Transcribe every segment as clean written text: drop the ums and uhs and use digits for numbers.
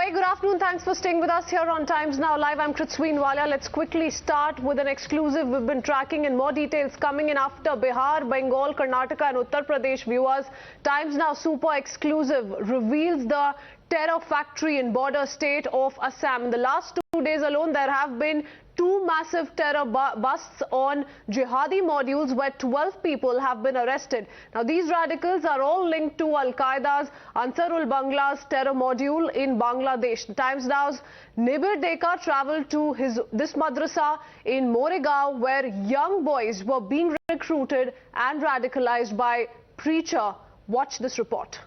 very good afternoon. Thanks for staying with us here on Times Now Live. I'm Kritsween Walia. Let's quickly start with an exclusive we've been tracking and more details coming in after Bihar, Bengal, Karnataka and Uttar Pradesh. Viewers, Times Now super exclusive reveals the terror factory in border state of Assam. In the last 2 days alone, there have been 2 massive terror busts on Jihadi modules where 12 people have been arrested. Now, these radicals are all linked to Al-Qaeda's Ansarul Bangla's terror module in Bangladesh. Times Now's Nibir Deka traveled to this madrasa in Moregaon where young boys were being recruited and radicalized by preacher. Watch this report.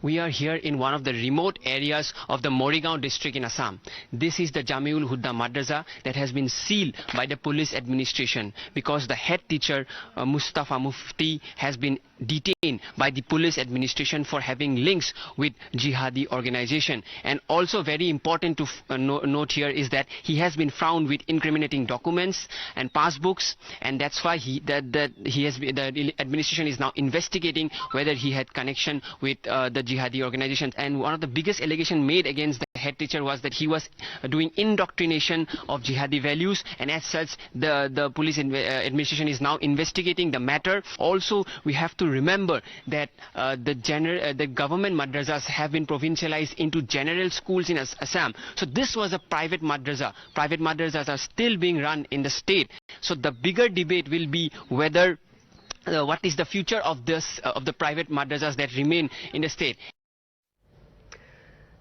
We are here in one of the remote areas of the Moregaon district in Assam. This is the Jamiul Huda Madrasa that has been sealed by the police administration because the head teacher Mustafa Mufti has been detained by the police administration for having links with Jihadi organization. And also very important to note here is that he has been found with incriminating documents and passbooks, and that's why the administration is now investigating whether he had connection with the Jihadi organizations. And one of the biggest allegations made against the head teacher was that he was doing indoctrination of Jihadi values, and as such the police administration is now investigating the matter. Also, we have to remember that the government madrasas have been provincialized into general schools in Assam. So this was a private madrasa. Private madrasas are still being run in the state. So the bigger debate will be whether what is the future of this of the private madrasas that remain in the state.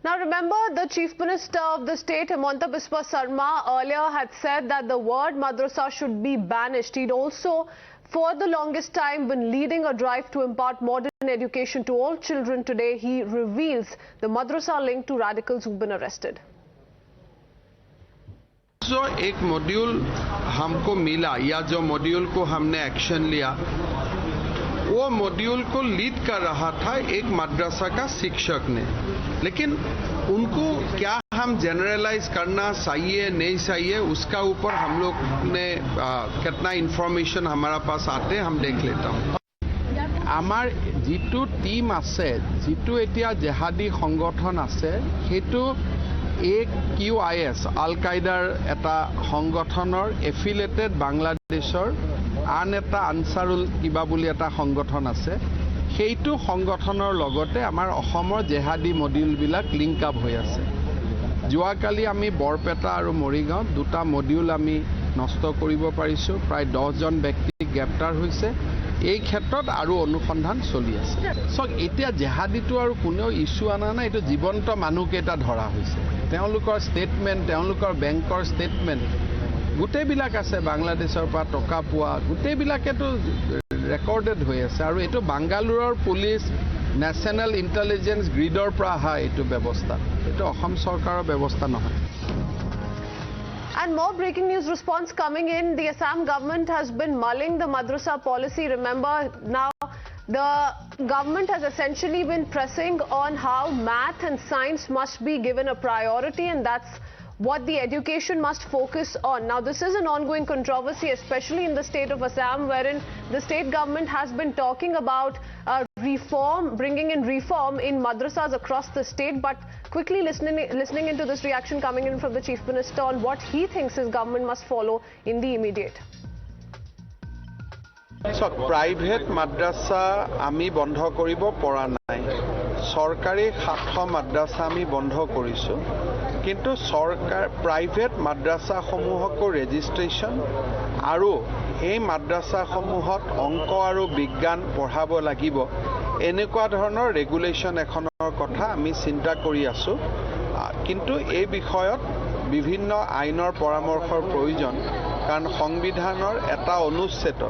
Now remember, the Chief Minister of the state, Himanta Biswa Sarma, earlier had said that the word madrasa should be banished. He'd also, for the longest time, been leading a drive to impart modern education to all children. Today, he reveals the madrasa linked to radicals who've been arrested. जो एक module हमको मिला या जो module को हमने action लिया, वो मॉड्यूल को लीड कर रहा था एक मदरसा का शिक्षक ने, लेकिन उनको क्या हम जनरलाइज करना सही है नहीं सही है उसका ऊपर हम लोग ने कितना इंफॉर्मेशन हमारा पास आते हम देख लेता हूँ। आमार जितु टीम आसे जितु एटिया जिहादी संगठन आसे हेतु एक QIS আল-কায়দাৰ এটা সংগঠনৰ এফিলিয়েটেড বাংলাদেশৰ আন এটা আনসাৰুল কিবা বুলি এটা সংগঠন আছে, সেইটো সংগঠনৰ লগতে আমাৰ অসমৰ জেহাদী মডিউলবিলাক লিংক আপ হৈ আছে। যোৱাকালি আমি বৰপেটা আৰু মৰিগাঁও দুটা মডিউল আমি নষ্ট কৰিব পাৰিছো, প্ৰায় 10 জন ব্যক্তি গ্ৰেপ্তাৰ হৈছে। এই ক্ষেত্ৰত আৰু অনুসন্ধান চলি আছে। সক এতিয়া জেহাদীটো আৰু কোনো ইস্যু আনা নাই, এইটো জীৱন্ত মানুহকেইটা ধৰা হৈছে। তেওঁলোকৰ ষ্টেটমেণ্ট, তেওঁলোকৰ বেংকৰ ষ্টেটমেণ্ট গোটেইবিলাক আছে, বাংলাদেশৰ পৰা টকা পোৱা গোটেইবিলাকেতো ৰেকৰ্ডেড হৈ আছে। আৰু এইটো বাংগালোৰৰ পুলিচ নেশ্যনেল ইণ্টেলিজেন্স গ্ৰিডৰ পৰা অহা এইটো ব্যৱস্থা, এইটো অসম চৰকাৰৰ ব্যৱস্থা নহয়। And more breaking news response coming in. The Assam government has been mulling the madrasa policy. Remember, now the government has essentially been pressing on how math and science must be given a priority, and that's what the education must focus on. Now, this is an ongoing controversy, especially in the state of Assam, wherein the state government has been talking about reform, bringing in reform in madrasas across the state. But quickly listening into this reaction coming in from the Chief Minister on what he thinks his government must follow in the immediate. So, private madrasa আমি বন্ধ কৰিব পৰা নাই, সরকারি ছাত্র মাদ্রাসা আমি বন্ধ কৰিছো, কিন্তু সরকার প্রাইভেট মাদ্রাসা সমূহকো রেজিস্ট্রেশন আৰু এই মাদ্রাসা সমূহত অঙ্ক আৰু বিজ্ঞান পঢ়াব লাগিব এনেকুৱা ধৰণৰ ৰেগুলেশন এখনৰ কথা আমি চিন্তা কৰি আছো। কিন্তু এই বিষয়ত বিভিন্ন আইনৰ পৰামৰ্শৰ প্ৰয়োজন, কাৰণ সংবিধানৰ এটা অনুচ্ছেদ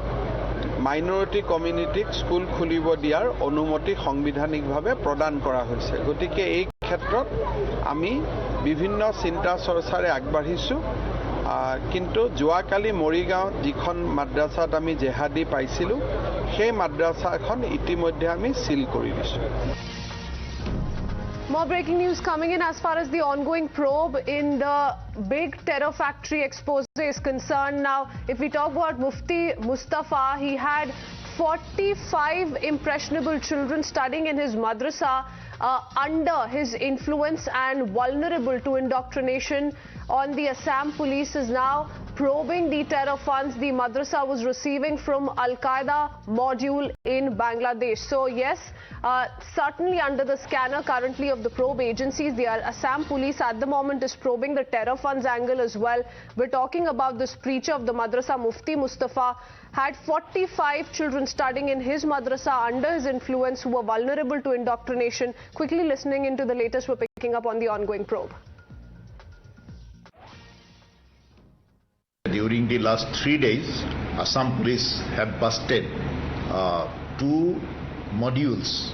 মাইনৰিটি কমিউনিটিক স্কুল খুলিব দিয়াৰ অনুমতি সাংবিধানিকভাৱে প্ৰদান কৰা হৈছে। গতিকে এই ক্ষেত্ৰত আমি বিভিন্ন চিন্তা চৰ্চাৰে আগবাঢ়িছো। কিন্তু যোৱাকালি মৰিগাঁও যিখন মাদ্ৰাসাত আমি জেহাদী পাইছিলো, সেই মাদ্ৰাসাখন ইতিমধ্যে আমি সিল কৰি দিছো। More breaking news coming in as far as the ongoing probe in the big terror factory expose is concerned. Now, if we talk about Mufti Mustafa, he had 45 impressionable children studying in his madrasa. under his influence and vulnerable to indoctrination. On the Assam police is now probing the terror funds the madrasa was receiving from Al-Qaeda module in Bangladesh. So yes, certainly under the scanner currently of the probe agencies, the Assam police at the moment is probing the terror funds angle as well. We're talking about this preacher of the Madarasa Mufti Mustafa had 45 children studying in his madrasa under his influence who were vulnerable to indoctrination. Quickly listening into the latest we're picking up on the ongoing probe. During the last 3 days, Assam police have busted 2 modules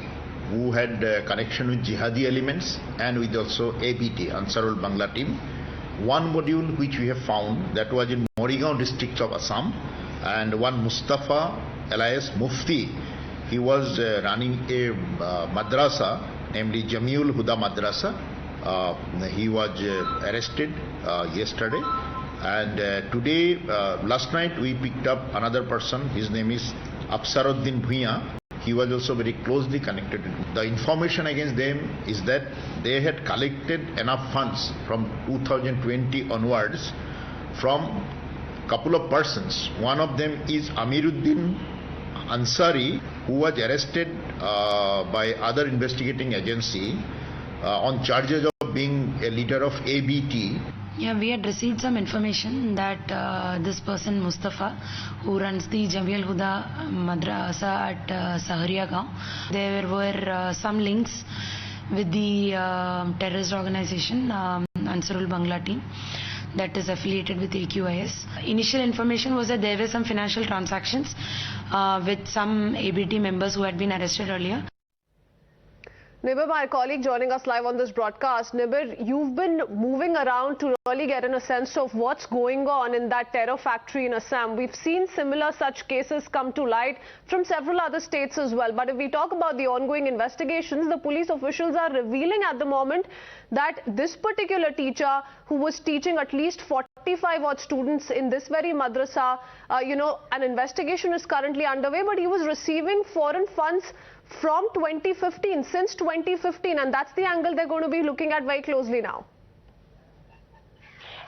who had connection with Jihadi elements and with also ABT, Ansarul Bangla team. One module which we have found that was in Moregaon district of Assam, and one Mustafa alias Mufti. He was running a madrasa, namely Jamiul Huda Madrasa. He was arrested yesterday. And today, last night, we picked up another person. His name is Apsaruddin Bhuiya. He was also very closely connected. The information against them is that they had collected enough funds from 2020 onwards from couple of persons. One of them is Amiruddin Ansari, who was arrested by other investigating agency on charges of being a leader of ABT. Yeah, we had received some information that this person Mustafa, who runs the Jamiul Huda Madrasa at Saharia Gaon, there were some links with the terrorist organization Ansarul Bangla team that is affiliated with AQIS. Initial information was that there were some financial transactions with some ABT members who had been arrested earlier. Nibir, my colleague joining us live on this broadcast. Nibir, you've been moving around to really get in a sense of what's going on in that terror factory in Assam. We've seen similar such cases come to light from several other states as well. But if we talk about the ongoing investigations, the police officials are revealing at the moment that this particular teacher who was teaching at least 45 odd students in this very madrasa, an investigation is currently underway, but he was receiving foreign funds from 2015, since 2015, and that's the angle they're going to be looking at very closely now.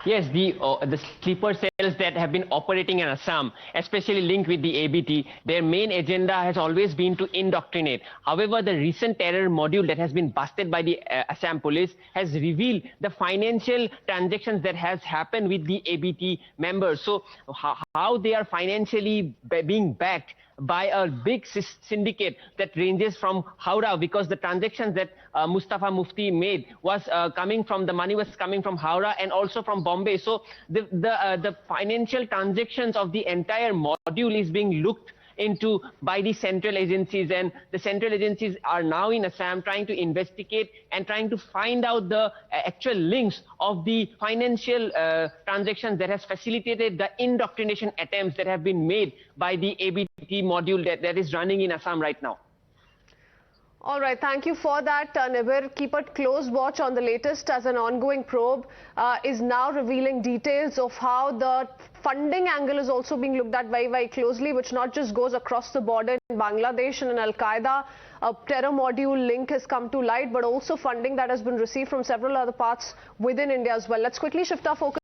Yes, the sleeper cells that have been operating in Assam, especially linked with the ABT, their main agenda has always been to indoctrinate. However, the recent terror module that has been busted by the Assam police has revealed the financial transactions that has happened with the ABT members. So how they are financially being backed by a big syndicate that ranges from Howrah, because the transactions that Mustafa Mufti made was the money was coming from Howrah and also from Bombay. So the financial transactions of the entire module is being looked into by the central agencies, and the central agencies are now in Assam trying to investigate and trying to find out the actual links of the financial transactions that has facilitated the indoctrination attempts that have been made by the ABT module that is running in Assam right now. All right, thank you for that, Nibir. Keep a close watch on the latest as an ongoing probe is now revealing details of how the funding angle is also being looked at very, very closely, which not just goes across the border in Bangladesh and an Al-Qaeda terror module link has come to light, but also funding that has been received from several other parts within India as well. Let's quickly shift our focus